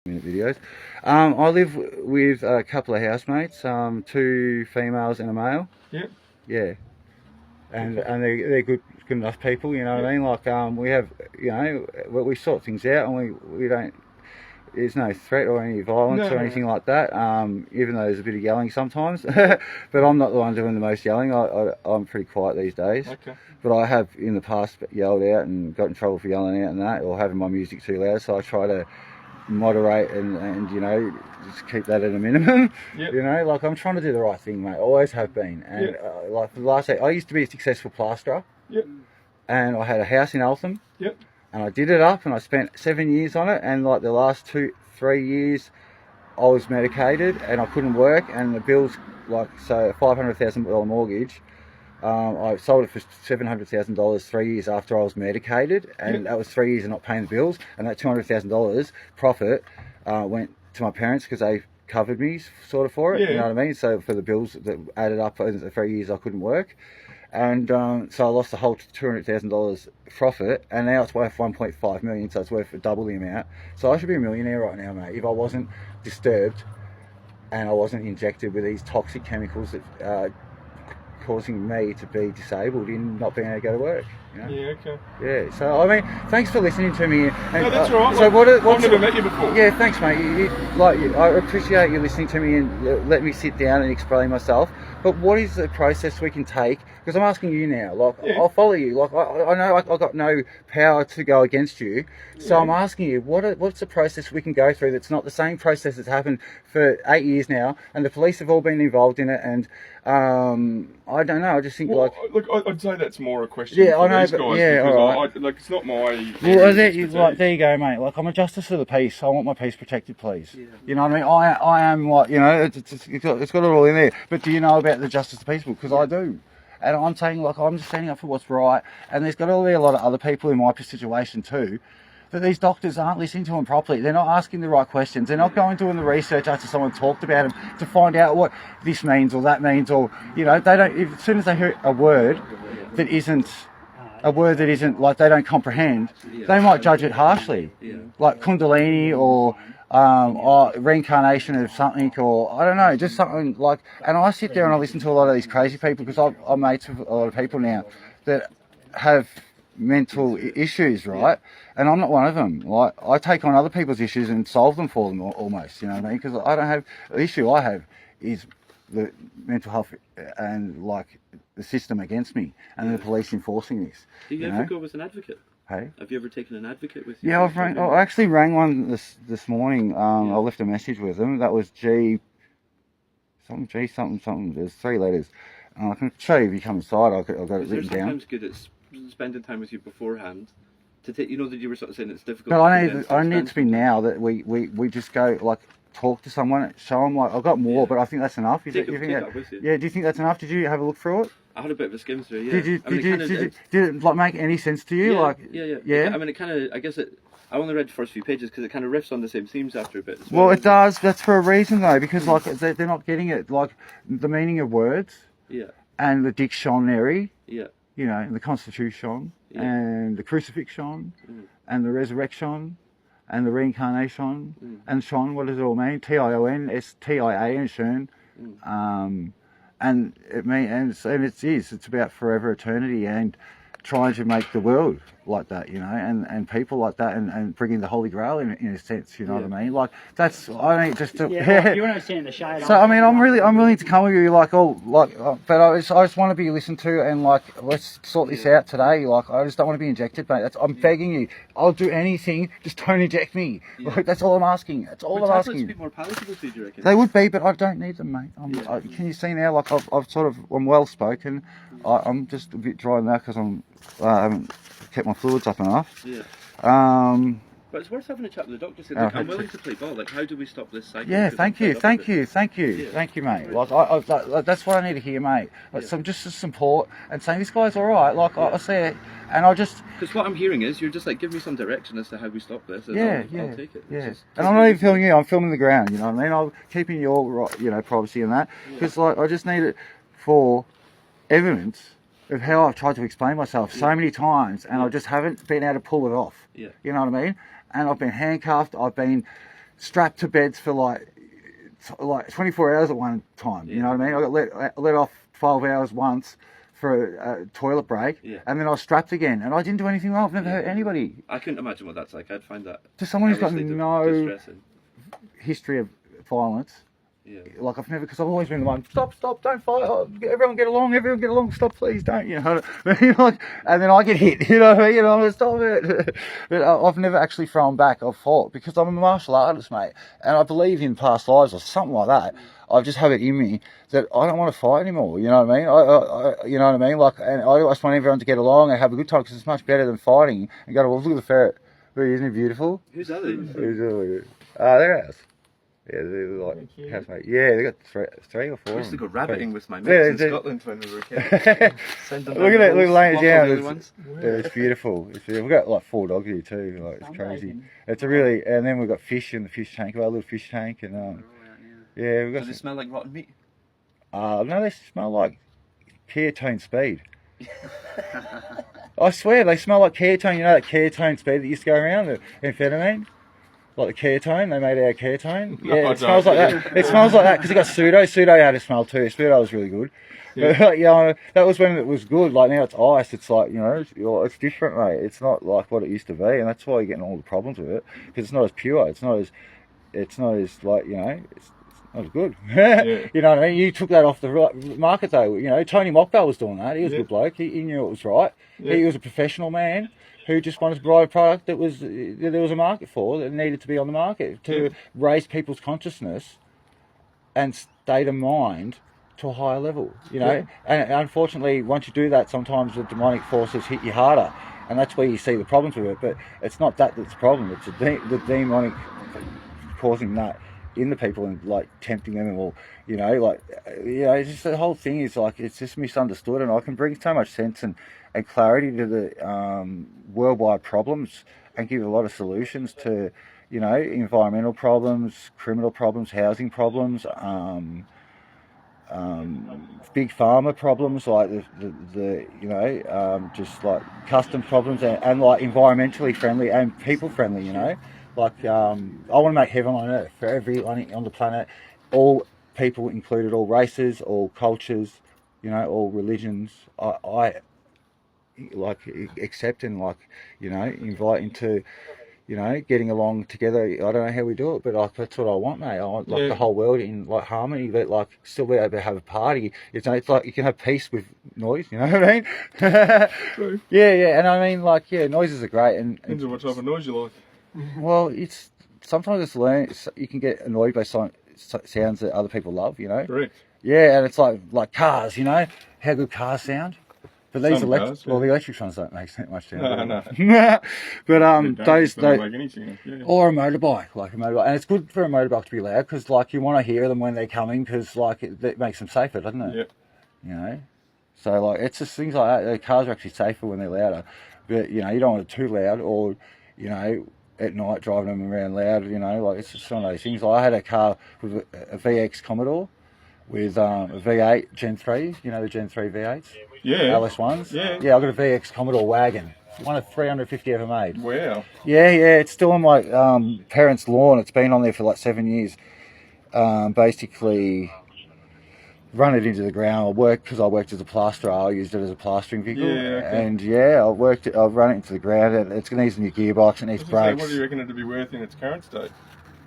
minute videos. I live with a couple of housemates, 2 females and a male. Yeah. Yeah. And they're good enough people, you know what I mean? Like we have, you know, we sort things out, and we don't. There's no threat or any violence or anything like that. Even though there's a bit of yelling sometimes, but I'm not the one doing the most yelling. I'm pretty quiet these days. Okay. But I have in the past yelled out and got in trouble for yelling out and that, or having my music too loud. So I try to moderate and you know, just keep that at a minimum. Yep. You know, like I'm trying to do the right thing, mate. Always have been. And like for the last 8, I used to be a successful plasterer. Yep. And I had a house in Eltham. Yep. And I did it up, and I spent 7 years on it. And like the last 2-3 years, I was medicated and I couldn't work, and the bills, like, so a $500,000 mortgage. I sold it for $700,000 3 years after I was medicated, and that was 3 years of not paying the bills. And that $200,000 profit went to my parents because they covered me sort of for it. You know what I mean? So for the bills that added up over the 3 years I couldn't work, and so I lost the whole $200,000 profit, and now it's worth 1.5 million. So it's worth double the amount. So I should be a millionaire right now, mate, if I wasn't disturbed and I wasn't injected with these toxic chemicals that causing me to be disabled in not being able to go to work. You know? Yeah, okay. Yeah, so I mean, thanks for listening to me. And, no, that's all right. So I've never met you before. Yeah, thanks, mate. I appreciate you listening to me and let me sit down and explain myself. But what is the process we can take? Because I'm asking you now. Like, I'll follow you. Like, I know I've got no power to go against you. So I'm asking you, what's the process we can go through that's not the same process that's happened for 8 years now, and the police have all been involved in it, and I don't know. I just think look, I'd say that's more a question. Yeah, for I know, these but guys, all right. like it's not my. Well, there you go, mate. Like, I'm a justice of the peace. I want my peace protected, please. Yeah. You know what I mean? I am, like, you know, it's got it all in there. But do you know about the justice of the peace? Because I do. And I'm saying, like, I'm just standing up for what's right. And there's got to be a lot of other people in my situation too, that these doctors aren't listening to them properly. They're not asking the right questions. They're not going doing the research after someone talked about them to find out what this means or that means, or, you know, they don't. As soon as they hear a word that isn't like they don't comprehend, they might judge it harshly, like Kundalini or reincarnation of something, or I don't know, just something like. And I sit there and I listen to a lot of these crazy people, because I'm mates with a lot of people now that have mental issues, right? And I'm not one of them. Like, I take on other people's issues and solve them for them almost, you know what I mean? Because I don't have, the issue I have is the mental health and, like, the system against me, and the police enforcing this. Do you ever go with an advocate? Hey? Have you ever taken an advocate with you? Yeah, I actually rang one this morning. I left a message with them. That was G something. There's 3 letters. I can show you if you come inside. I've got it written down. Sometimes good at spending time with you beforehand. To take, you know, that you were sort of saying it's difficult. But I need it to be now that we just go, like, talk to someone, show them. Like, I've got more, but I think that's enough. Take that with you. Yeah, do you think that's enough? Did you have a look through it? I had a bit of a skim through. Yeah. Did it like make any sense to you? Yeah. I mean, it kind of. I guess it. I only read the first few pages because it kind of riffs on the same themes after a bit. Well, it does. That's for a reason, though, because like they're not getting it, like the meaning of words. Yeah. And the dictionary. Yeah. You know, the Constitution, and the crucifixion, and the resurrection, and the reincarnation, and Shon. What does it all mean? Tion, STIA, and Shern. And it means, and it's about forever eternity, and trying to make the world like that, you know, and people like that, and bringing the Holy Grail in a sense, you know what I mean? Like, that's, I mean, just to, you understand the shade. So I mean, I'm willing to come with you, like, but I just want to be listened to, and like, let's sort this out today. Like, I just don't want to be injected, mate. I'm begging you. I'll do anything. Just don't inject me. Like, that's all I'm asking. That's all I'm asking. Would tablets be more palatable to you, do you reckon? They would be, but I don't need them, mate. Can you see now? Like, I'm well spoken. I'm just a bit dry now because I haven't kept my fluids up enough. Yeah. But it's worth having a chat with the doctor. Saying, look, I'm willing to play ball. Like, how do we stop this cycle? Yeah, thank you, mate. Like, that's what I need to hear, mate. Like, some support and saying this guy's all right. Like, I see it, and I just. Because what I'm hearing is you're just like, give me some direction as to how we stop this. And I'll take it. Yeah. And I'm not even filming you. I'm filming the ground. You know what I mean? I'm keeping your, you know, privacy and that, because like I just need it for evidence of how I've tried to explain myself so many times, and I just haven't been able to pull it off. Yeah. You know what I mean? And I've been handcuffed, I've been strapped to beds for like 24 hours at one time. You know what I mean? I got let off 12 hours once for a toilet break, and then I was strapped again, and I didn't do anything wrong. I've never hurt anybody. I couldn't imagine what that's like. I'd find that To someone who's got helplessly no distressing. history of violence. Yeah. Like I've never, because I've always been the one, stop, don't fight, everyone get along, stop please, don't, you know, like, and then I get hit, you know what I mean, I'm gonna stop it. But I've never actually thrown back, I've fought, because I'm a martial artist, mate, and I believe in past lives or something like that. I just have it in me that I don't want to fight anymore, you know what I mean, I you know what I mean, like, and I just want everyone to get along and have a good time, because it's much better than fighting, and go, well, look at the ferret, isn't he beautiful? Who's that? They're ours. Yeah, they're like housemate. Yeah, they got three or four. I used to go rabbiting with my mates in Scotland when we were kids. Send them Look at it, look laying it down. It's beautiful. We've got like 4 dogs here too. Like it's crazy. It's a really, and then we've got fish in the fish tank. We've got a little fish tank, and yeah, we've got. Does it smell like rotten meat? No, they smell like ketone speed. I swear they smell like ketone. You know that ketone speed that used to go around, the amphetamine. Like the ketone, they made our ketone. Yeah, it smells like that. It smells like that because it got pseudo. Pseudo had a smell too. Pseudo was really good. Yeah. But you know, that was when it was good. Like now it's ice. It's like, you know, it's different, mate. It's not like what it used to be, and that's why you're getting all the problems with it, because it's not as pure. It's not as like, you know, it's not as good. Yeah. You know what I mean? You took that off the market though. You know, Tony Mockbell was doing that. He was a good bloke. He knew it was right. Yeah. He was a professional man who just wanted to provide a product that there was a market for, that needed to be on the market to raise people's consciousness and state of mind to a higher level, you know. Yeah. And unfortunately, once you do that, sometimes the demonic forces hit you harder, and that's where you see the problems with it. But it's not that's the problem. It's the demonic causing that in the people and like tempting them, or you know, like it's just the whole thing is like it's just misunderstood. And I can bring so much sense and clarity to the worldwide problems and give a lot of solutions to, you know, environmental problems, criminal problems, housing problems, big pharma problems, like the you know, just like custom problems, and like environmentally friendly and people friendly, you know. Like I want to make heaven on earth for everyone on the planet, all people included, all races, all cultures, you know, all religions. I like accept and like, you know, invite into, you know, getting along together. I don't know how we do it, but like that's what I want, mate. I want like the whole world in like harmony, but like still be able to have a party. It's like you can have peace with noise. You know what I mean? True. Yeah, and I mean like noises are great, and depends on what type of noise you like. Well, it's sometimes it's learned. You can get annoyed by sounds that other people love. You know. Correct. Yeah, and it's like cars. You know how good cars sound. But these electric, well, the electric ones don't make much sound. No. But those make any sound. Yeah. Or a motorbike, and it's good for a motorbike to be loud because, like, you want to hear them when they're coming because, like, it makes them safer, doesn't it? Yeah. You know, so like it's just things like that. The cars are actually safer when they're louder, but you know you don't want it too loud, or you know at night driving them around loud. You know, like it's just one of those things. Like, I had a car with a VX Commodore with a V8 Gen 3. You know the Gen 3 V8s. Yeah. LS1s? Yeah. Yeah, I've got a VX Commodore wagon. One of 350 ever made. Wow. Yeah, it's still on my parents' lawn. It's been on there for like 7 years. Basically, run it into the ground. Because I worked as a plasterer, I used it as a plastering vehicle. Yeah, okay. And I've run it into the ground. And it needs a new gearbox, it needs brakes. What do you reckon it'd be worth in its current state?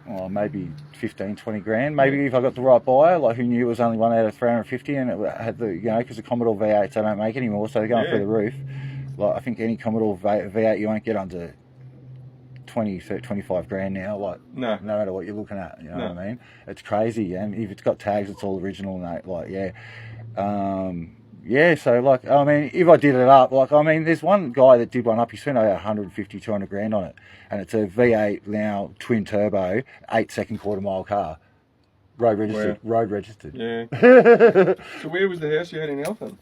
Oh, maybe 15, 20 grand. Maybe if I got the right buyer, like who knew it was only one out of 350, and it had the, you know, because the Commodore V8s they don't make anymore, so they're going through the roof. Like I think any Commodore V8 you won't get under 20, 25 grand now. Like no matter what you're looking at, you know what I mean? It's crazy, and if it's got tags, it's all original. And like so like I mean, if I did it up, like I mean, there's one guy that did one up. He spent about 150, 200 grand on it, and it's a V8 now twin turbo, 8-second quarter-mile car, road registered. Wow. Road registered. Yeah. So where was the house you had in Eltham?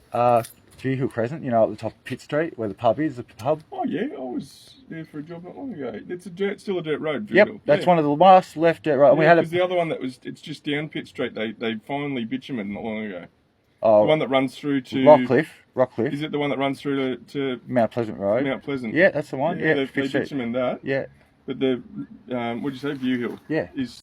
G Hill Crescent, you know, at the top of Pitt Street, where the pub is, the pub. Oh yeah, I was there for a job not long ago. It's still a dirt road. Yep, that's one of the last left dirt road. Yeah, we had the other one that was, it's just down Pitt Street. They finally bitumened not long ago. Oh, the one that runs through to Rockcliffe. Is it the one that runs through to Mount Pleasant Road? Mount Pleasant. Yeah, that's the one. Yeah, they bitumened that. Yeah. But the what'd you say, View Hill? Yeah. Is